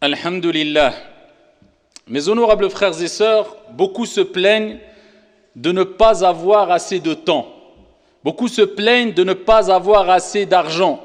Alhamdulillah. Mes honorables frères et sœurs, beaucoup se plaignent de ne pas avoir assez de temps. Beaucoup se plaignent de ne pas avoir assez d'argent.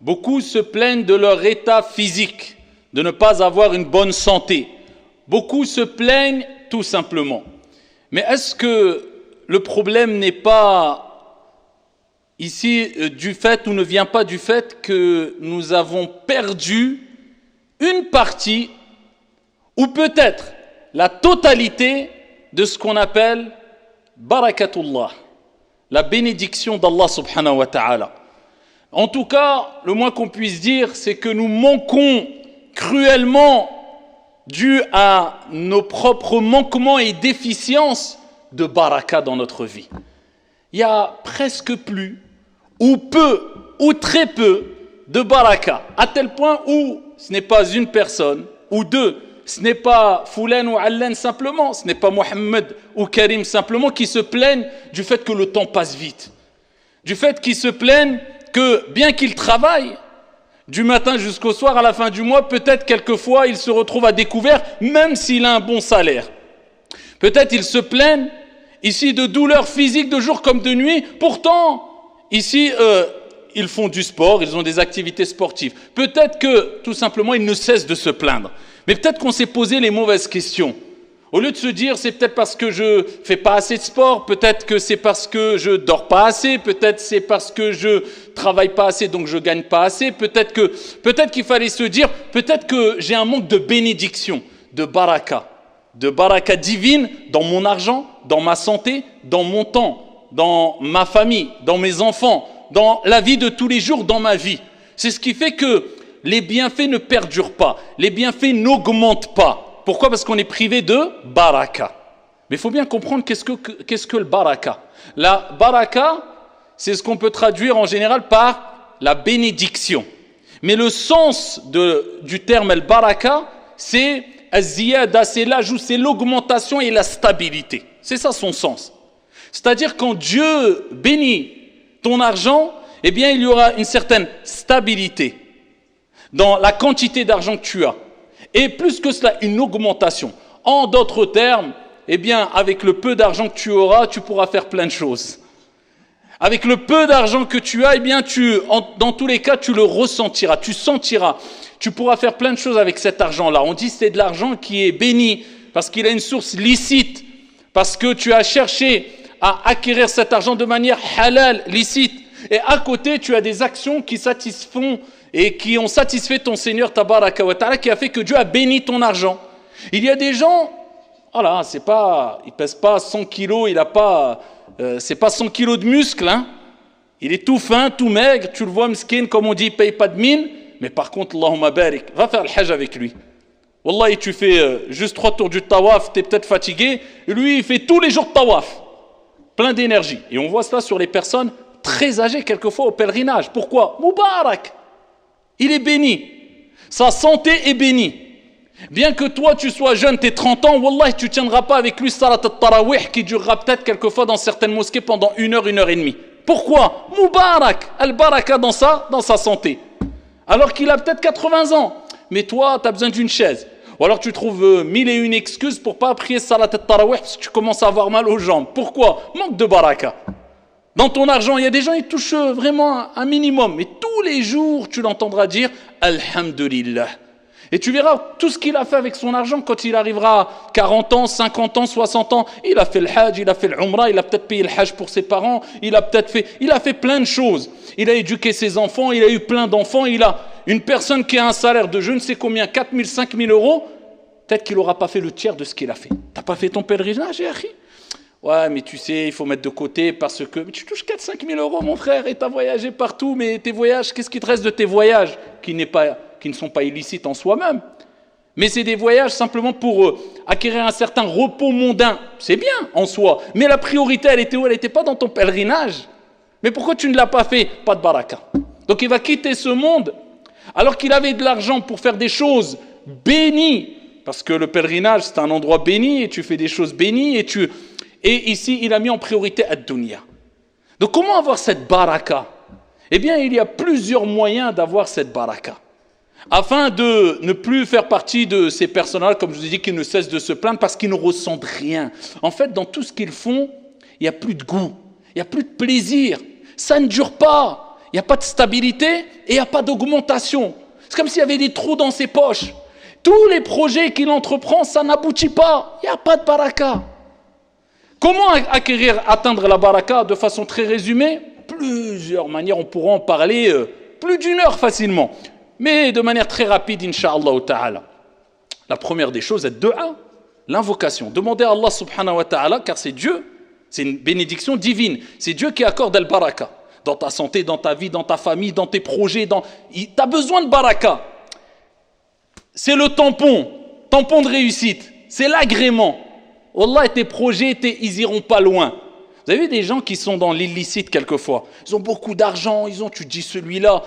Beaucoup se plaignent de leur état physique, de ne pas avoir une bonne santé. Beaucoup se plaignent tout simplement. Mais est-ce que le problème n'est pas ici du fait ou ne vient pas du fait que nous avons perdu une partie ou peut-être la totalité de ce qu'on appelle barakatullah, la bénédiction d'Allah subhanahu wa ta'ala. En tout cas, le moins qu'on puisse dire, c'est que nous manquons cruellement, dû à nos propres manquements et déficiences, de baraka dans notre vie. Il y a presque plus, ou peu, ou très peu de baraka, à tel point où ce n'est pas une personne, ou deux, ce n'est pas Foulan ou Allan simplement, ce n'est pas Mohammed ou Karim simplement qui se plaignent du fait que le temps passe vite. Du fait qu'ils se plaignent que bien qu'ils travaillent, du matin jusqu'au soir, à la fin du mois, peut-être quelquefois il se retrouve à découvert, même s'il a un bon salaire. Peut-être ils se plaignent ici de douleurs physiques de jour comme de nuit, pourtant ici ils font du sport, ils ont des activités sportives. Peut-être que tout simplement ils ne cessent de se plaindre. Mais peut-être qu'on s'est posé les mauvaises questions. Au lieu de se dire c'est peut-être parce que je fais pas assez de sport, peut-être que c'est parce que je dors pas assez, peut-être c'est parce que je travaille pas assez donc je gagne pas assez, peut-être qu'il fallait se dire peut-être que j'ai un manque de bénédiction, de baraka divine dans mon argent, dans ma santé, dans mon temps, dans ma famille, dans mes enfants, dans la vie de tous les jours, dans ma vie. C'est ce qui fait que les bienfaits ne perdurent pas, les bienfaits n'augmentent pas. Pourquoi ? Parce qu'on est privé de baraka. Mais il faut bien comprendre qu'est-ce que le baraka. La baraka, c'est ce qu'on peut traduire en général par la bénédiction. Mais le sens du terme el baraka, c'est az-ziyada, c'est l'ajout, c'est l'augmentation et la stabilité. C'est ça son sens. C'est-à-dire quand Dieu bénit ton argent, eh bien il y aura une certaine stabilité dans la quantité d'argent que tu as. Et plus que cela, une augmentation. En d'autres termes, eh bien, avec le peu d'argent que tu auras, tu pourras faire plein de choses. Avec le peu d'argent que tu as, eh bien, dans tous les cas, tu le ressentiras, tu sentiras. Tu pourras faire plein de choses avec cet argent-là. On dit que c'est de l'argent qui est béni parce qu'il a une source licite, parce que tu as cherché à acquérir cet argent de manière halal, licite. Et à côté, tu as des actions qui satisfont et qui ont satisfait ton Seigneur Tabaraka wa Ta'ala, qui a fait que Dieu a béni ton argent. Il y a des gens, voilà, il pèse pas 100 kilos, c'est pas 100 kilos de muscles, hein. Il est tout fin, tout maigre, tu le vois miskin, comme on dit, il paye pas de mine, mais par contre, Allahumma barik, va faire le hajj avec lui. Wallahi, tu fais juste 3 tours du tawaf, tu es peut-être fatigué, et lui, il fait tous les jours de tawaf, plein d'énergie. Et on voit cela sur les personnes très âgées, quelquefois au pèlerinage. Pourquoi ? Moubarak. Il est béni. Sa santé est bénie. Bien que toi, tu sois jeune, tu es 30 ans, Wallah, tu ne tiendras pas avec lui salat al-tarawih qui durera peut-être quelquefois dans certaines mosquées pendant 1 heure, 1 heure et demie. Pourquoi ? Moubarak, al-baraka dans sa santé. Alors qu'il a peut-être 80 ans. Mais toi, tu as besoin d'une chaise. Ou alors tu trouves 1001 excuses pour ne pas prier salat al-tarawih parce que tu commences à avoir mal aux jambes. Pourquoi ? Manque de baraka. Dans ton argent, il y a des gens qui touchent vraiment un minimum. Mais tous les jours, tu l'entendras dire « Alhamdulillah ». Et tu verras tout ce qu'il a fait avec son argent quand il arrivera à 40 ans, 50 ans, 60 ans. Il a fait le hajj, il a fait l'umrah, il a peut-être payé le hajj pour ses parents. Il a fait plein de choses. Il a éduqué ses enfants, il a eu plein d'enfants. Il a une personne qui a un salaire de je ne sais combien, 4 000, 5 000 euros. Peut-être qu'il n'aura pas fait le tiers de ce qu'il a fait. Tu n'as pas fait ton pèlerinage, Yahri ? Ouais, mais tu sais, il faut mettre de côté parce que tu touches 4-5 000 euros, mon frère, et tu as voyagé partout, mais tes voyages, qu'est-ce qui te reste de tes voyages qui ne sont pas illicites en soi-même? Mais c'est des voyages simplement pour acquérir un certain repos mondain. C'est bien en soi, mais la priorité, elle était où? Elle n'était pas dans ton pèlerinage. Mais pourquoi tu ne l'as pas fait? Pas de baraka. Donc il va quitter ce monde alors qu'il avait de l'argent pour faire des choses bénies, parce que le pèlerinage, c'est un endroit béni, et tu fais des choses bénies, et ici, il a mis en priorité ad-dunya. Donc, comment avoir cette baraka? Eh bien, il y a plusieurs moyens d'avoir cette baraka. afin de ne plus faire partie de ces personnes-là, comme je vous ai dit, qui ne cessent de se plaindre parce qu'ils ne ressentent rien. En fait, dans tout ce qu'ils font, il n'y a plus de goût, il n'y a plus de plaisir, ça ne dure pas, il n'y a pas de stabilité et il n'y a pas d'augmentation. C'est comme s'il y avait des trous dans ses poches. Tous les projets qu'il entreprend, ça n'aboutit pas, il n'y a pas de baraka. Comment atteindre la baraka de façon très résumée? Plusieurs manières, on pourra en parler plus d'une heure facilement. Mais de manière très rapide, incha'Allah ta'ala. La première des choses est dua, l'invocation. Demandez à Allah subhanahu wa ta'ala, car c'est Dieu, c'est une bénédiction divine. C'est Dieu qui accorde le baraka. Dans ta santé, dans ta vie, dans ta famille, dans tes projets. Tu as besoin de baraka. C'est le tampon de réussite. C'est l'agrément. Allah et tes projets, ils iront pas loin. Vous avez vu des gens qui sont dans l'illicite quelquefois. Ils ont beaucoup d'argent, tu dis celui-là.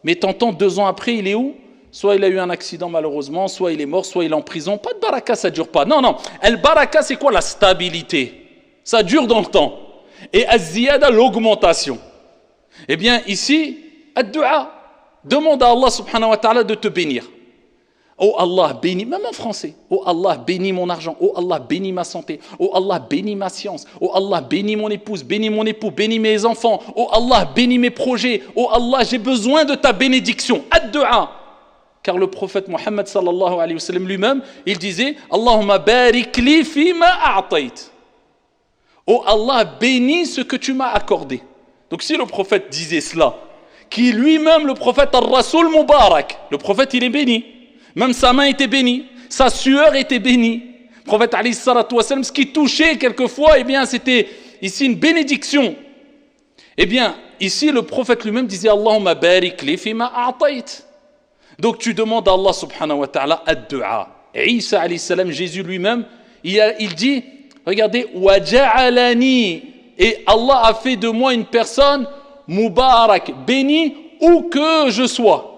Mais t'entends 2 ans après, il est où? Soit il a eu un accident malheureusement, soit il est mort, soit il est en prison. Pas de baraka, ça ne dure pas. Non. El baraka, c'est quoi? La stabilité. Ça dure dans le temps. Et az-ziyada, l'augmentation. Eh bien, ici, ad-du'a. Demande à Allah subhanahu wa ta'ala de te bénir. Oh Allah, bénis, même en français. Oh Allah, bénis mon argent. Oh Allah, bénis ma santé. Oh Allah, bénis ma science. Oh Allah, bénis mon épouse, bénis mon époux, bénis mes enfants. Oh Allah, bénis mes projets. Oh Allah, j'ai besoin de ta bénédiction. Ad-du'a. Car le prophète Mohammed sallallahu alayhi wa sallam lui-même, il disait Allahumma barik li fima a'tayt. Oh Allah, bénis ce que tu m'as accordé. Donc si le prophète disait cela, qui lui-même, le prophète al-Rasoul Mubarak, le prophète il est béni. Même sa main était bénie, sa sueur était bénie. Le prophète alayhi salatu wa sallam, ce qui touchait quelquefois, eh bien c'était ici une bénédiction. Eh bien, ici le prophète lui-même disait Allahumma barik li fima a'tayt. Donc tu demandes à Allah subhanahu wa ta'ala ad-du'a. Et Isa alayhi salam, Jésus lui-même, il dit, regardez, wa ja'alani, et Allah a fait de moi une personne mubarak, bénie où que je sois.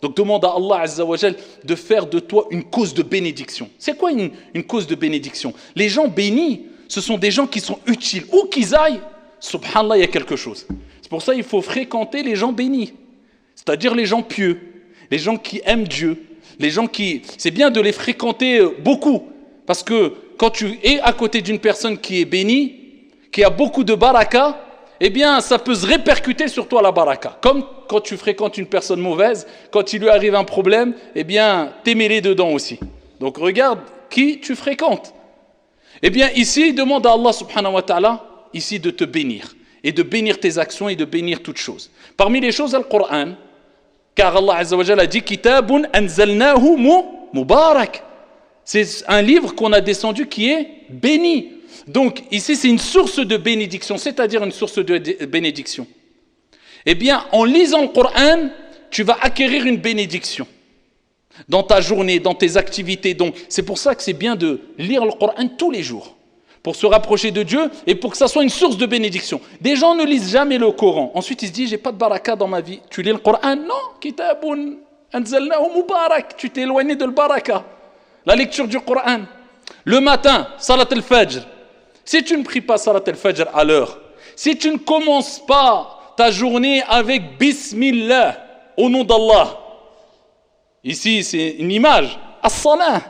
Donc demande à Allah Azza wa Jal de faire de toi une cause de bénédiction. C'est quoi une cause de bénédiction? Les gens bénis, ce sont des gens qui sont utiles. Où qu'ils aillent, subhanallah, il y a quelque chose. C'est pour ça qu'il faut fréquenter les gens bénis. C'est-à-dire les gens pieux, les gens qui aiment Dieu, les gens qui... C'est bien de les fréquenter beaucoup. Parce que quand tu es à côté d'une personne qui est bénie, qui a beaucoup de baraka, eh bien, ça peut se répercuter sur toi la baraka. Comme quand tu fréquentes une personne mauvaise, quand il lui arrive un problème, eh bien, t'es mêlé dedans aussi. Donc, regarde qui tu fréquentes. Eh bien, ici, demande à Allah subhanahu wa ta'ala, ici, de te bénir. Et de bénir tes actions et de bénir toutes choses. Parmi les choses, le Coran, car Allah Azza wa Jalla a dit « Kitabun anzalnahu mubarak ». C'est un livre qu'on a descendu qui est béni. Donc, ici, c'est une source de bénédiction, c'est-à-dire une source de bénédiction. Eh bien, en lisant le Coran, tu vas acquérir une bénédiction dans ta journée, dans tes activités. Donc, c'est pour ça que c'est bien de lire le Coran tous les jours, pour se rapprocher de Dieu et pour que ça soit une source de bénédiction. Des gens ne lisent jamais le Coran. Ensuite, ils se disent, j'ai pas de baraka dans ma vie. Tu lis le Coran? Non, kitabun anzalnahu mubarak. Tu t'es éloigné de le baraka. La lecture du Coran. Le matin, salat al-fajr. Si tu ne pries pas salat al-fajr à l'heure, si tu ne commences pas ta journée avec Bismillah, au nom d'Allah, ici c'est une image, as-salah,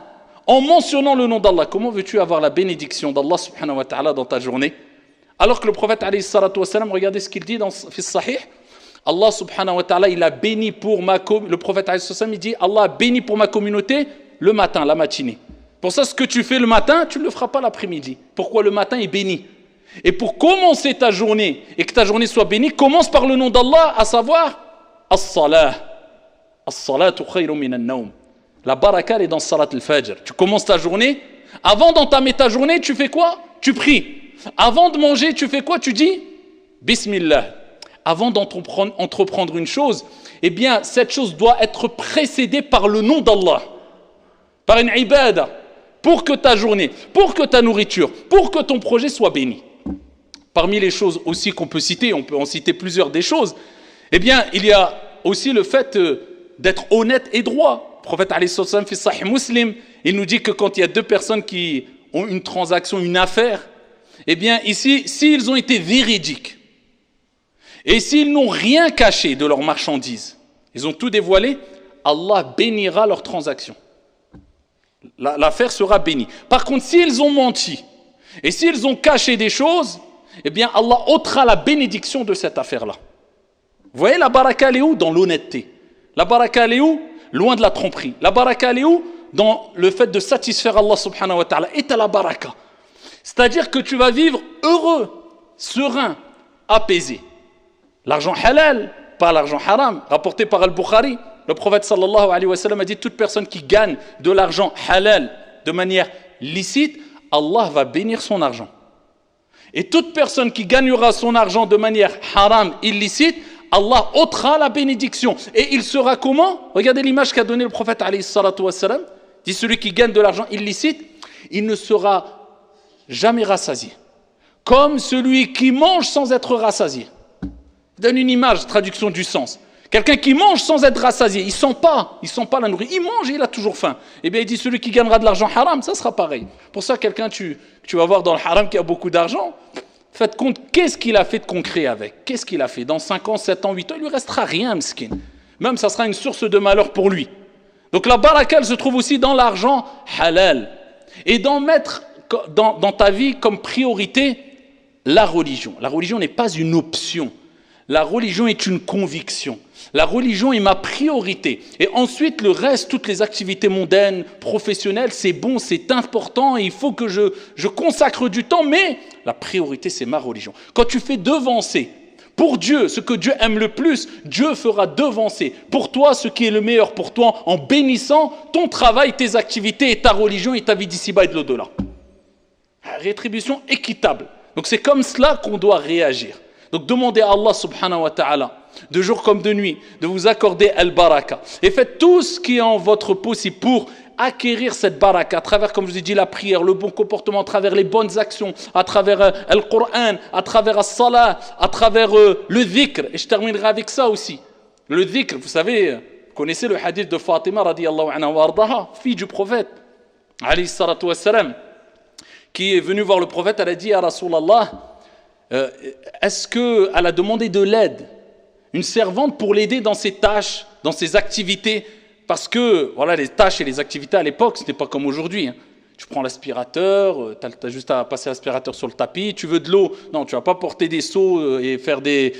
en mentionnant le nom d'Allah, comment veux-tu avoir la bénédiction d'Allah subhanahu wa ta'ala dans ta journée? Alors que le prophète alayhi salatu wa salam, regardez ce qu'il dit dans le Sahih, Allah subhanahu wa ta'ala, il a béni pour ma communauté, le prophète alayhi salatu wa salam, il dit, Allah a béni pour ma communauté le matin, la matinée. Pour ça, ce que tu fais le matin, tu ne le feras pas l'après-midi. Pourquoi? Le matin est béni. Et pour commencer ta journée, et que ta journée soit bénie, commence par le nom d'Allah, à savoir, as-salah. As-salatu khayrun min an-nawm. La baraka est dans salat al-fajr. Tu commences ta journée. Avant d'entamer ta journée, tu fais quoi? Tu pries. Avant de manger, tu fais quoi? Tu dis Bismillah. Avant d'entreprendre une chose, eh bien, cette chose doit être précédée par le nom d'Allah. Par une ibada. Pour que ta journée, pour que ta nourriture, pour que ton projet soit béni. Parmi les choses aussi qu'on peut citer, on peut en citer plusieurs des choses, eh bien, il y a aussi le fait d'être honnête et droit. Le prophète alayhi sallam fi Sahih Muslim, il nous dit que quand il y a deux personnes qui ont une transaction, une affaire, eh bien ici, s'ils ont été véridiques, et s'ils n'ont rien caché de leurs marchandises, ils ont tout dévoilé, Allah bénira leurs transactions. L'affaire sera bénie. Par contre, s'ils ont menti et s'ils ont caché des choses, eh bien Allah ôtera la bénédiction de cette affaire-là. Vous voyez, la baraka, elle est où? Dans l'honnêteté. La baraka, elle est où? Loin de la tromperie. La baraka, elle est où? Dans le fait de satisfaire Allah subhanahu wa ta'ala. Et t'as la baraka. C'est-à-dire que tu vas vivre heureux, serein, apaisé. L'argent halal, pas l'argent haram, rapporté par Al-Bukhari. Le prophète sallallahu alayhi wa sallam a dit, toute personne qui gagne de l'argent halal de manière licite, Allah va bénir son argent. Et toute personne qui gagnera son argent de manière haram, illicite, Allah ôtera la bénédiction. Et il sera comment? Regardez l'image qu'a donné le prophète alayhi salatu wa sallam. Dit celui qui gagne de l'argent illicite, il ne sera jamais rassasié. Comme celui qui mange sans être rassasié. Il donne une image, traduction du sens. Quelqu'un qui mange sans être rassasié, il ne sent pas la nourriture. Il mange et il a toujours faim. Eh bien, il dit celui qui gagnera de l'argent haram, ça sera pareil. Pour ça, quelqu'un, tu vas voir dans le haram qui a beaucoup d'argent, faites compte, qu'est-ce qu'il a fait de concret avec? Qu'est-ce qu'il a fait? Dans 5 ans, 7 ans, 8 ans, il ne lui restera rien, miskin. Même, ça sera une source de malheur pour lui. Donc, la baraka, elle se trouve aussi dans l'argent halal. Et d'en mettre dans ta vie comme priorité la religion. La religion n'est pas une option. La religion est une conviction. La religion est ma priorité. Et ensuite, le reste, toutes les activités mondaines, professionnelles, c'est bon, c'est important, et il faut que je consacre du temps, mais la priorité, c'est ma religion. Quand tu fais devancer pour Dieu ce que Dieu aime le plus, Dieu fera devancer pour toi ce qui est le meilleur pour toi en bénissant ton travail, tes activités et ta religion et ta vie d'ici-bas et de l'au-delà. Rétribution équitable. Donc c'est comme cela qu'on doit réagir. Donc demandez à Allah subhanahu wa ta'ala, de jour comme de nuit, de vous accorder al-baraka. Et faites tout ce qui est en votre possible pour acquérir cette baraka à travers, comme je vous ai dit, la prière, le bon comportement, à travers les bonnes actions, à travers le Coran, à travers la salat, à travers le dhikr. Et je terminerai avec ça aussi. Le dhikr, vous savez, vous connaissez le hadith de Fatima radiyallahu anha wa ardaha, fille du prophète, alayhi salatu wassalam, qui est venue voir le prophète, elle a dit à Rasulallah, est-ce qu'elle a demandé de l'aide, une servante pour l'aider dans ses tâches, dans ses activités, parce que voilà, les tâches et les activités à l'époque, ce n'était pas comme aujourd'hui. Hein. Tu prends l'aspirateur, tu as juste à passer l'aspirateur sur le tapis, tu veux de l'eau, non, tu ne vas pas porter des seaux et faire des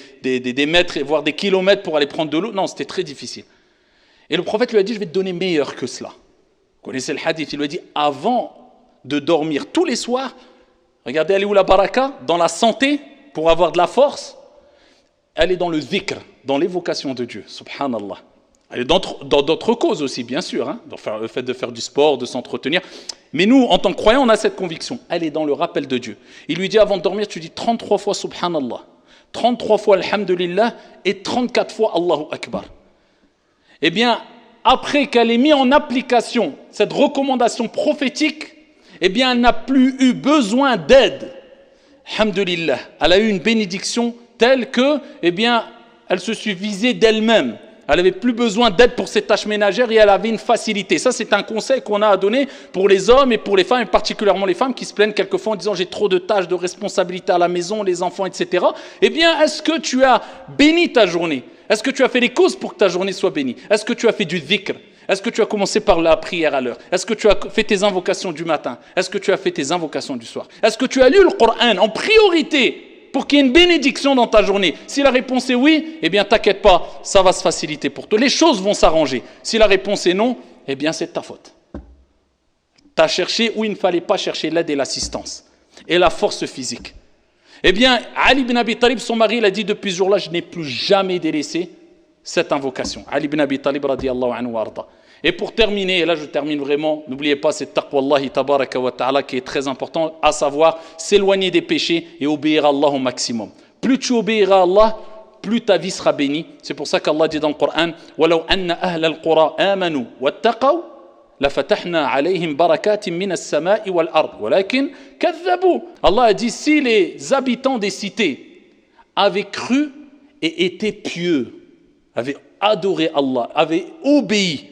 mètres, voire des kilomètres pour aller prendre de l'eau, non, c'était très difficile. Et le prophète lui a dit, je vais te donner meilleur que cela. Vous connaissez le hadith, il lui a dit, avant de dormir tous les soirs, regardez, elle est où la baraka? Dans la santé, pour avoir de la force. Elle est dans le dhikr, dans l'évocation de Dieu, subhanallah. Elle est dans d'autres causes aussi, bien sûr, hein, dans le fait de faire du sport, de s'entretenir. Mais nous, en tant que croyants, on a cette conviction. Elle est dans le rappel de Dieu. Il lui dit, avant de dormir, tu dis 33 fois subhanallah, 33 fois alhamdulillah et 34 fois Allahu Akbar. Eh bien, après qu'elle ait mis en application cette recommandation prophétique, eh bien, elle n'a plus eu besoin d'aide. Alhamdulillah. Elle a eu une bénédiction telle que, eh bien, elle se suffisait d'elle-même. Elle n'avait plus besoin d'aide pour ses tâches ménagères et elle avait une facilité. Ça, c'est un conseil qu'on a à donner pour les hommes et pour les femmes, et particulièrement les femmes qui se plaignent quelquefois en disant « j'ai trop de tâches, de responsabilités à la maison, les enfants, etc. » Eh bien, est-ce que tu as béni ta journée? Est-ce que tu as fait les causes pour que ta journée soit bénie? Est-ce que tu as fait du dhikr? Est-ce que tu as commencé par la prière à l'heure? Est-ce que tu as fait tes invocations du matin? Est-ce que tu as fait tes invocations du soir? Est-ce que tu as lu le Coran en priorité pour qu'il y ait une bénédiction dans ta journée? Si la réponse est oui, eh bien t'inquiète pas, ça va se faciliter pour toi. Les choses vont s'arranger. Si la réponse est non, eh bien c'est de ta faute. Tu as cherché où il ne fallait pas chercher l'aide et l'assistance et la force physique. Eh bien, Ali ibn Abi Talib, son mari, il a dit depuis ce jour-là, je n'ai plus jamais délaissé cette invocation. Ali ibn Abi Talib radiyallahu anhu wa arda. Et pour terminer, et là je termine vraiment, n'oubliez pas, c'est taqwallahi tabaraka wa ta'ala qui est très important, à savoir s'éloigner des péchés et obéir à Allah au maximum. Plus tu obéiras à Allah, plus ta vie sera bénie. C'est pour ça qu'Allah dit dans le Coran وَلَوْ أَنَّ أَهْلَ الْقُرَىٰ آمَنُوا وَاتَّقَوْا لَفَتَحْنَا عَلَيْهِمْ بَرَكَاتٍ مِنَ السَّمَاءِ وَالْأَرْضِ وَلَكِنْ كَذَّبُوا. Allah a dit, si les habitants des cités avaient cru et étaient pieux, avaient adoré Allah, avaient obéi,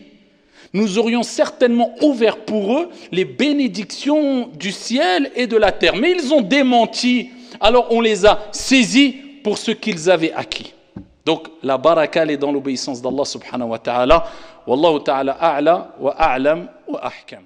nous aurions certainement ouvert pour eux les bénédictions du ciel et de la terre. Mais ils ont démenti, alors on les a saisis pour ce qu'ils avaient acquis. Donc la baraka elle est dans l'obéissance d'Allah subhanahu wa ta'ala. Wallahu ta'ala a'la wa a'lam wa ahkam.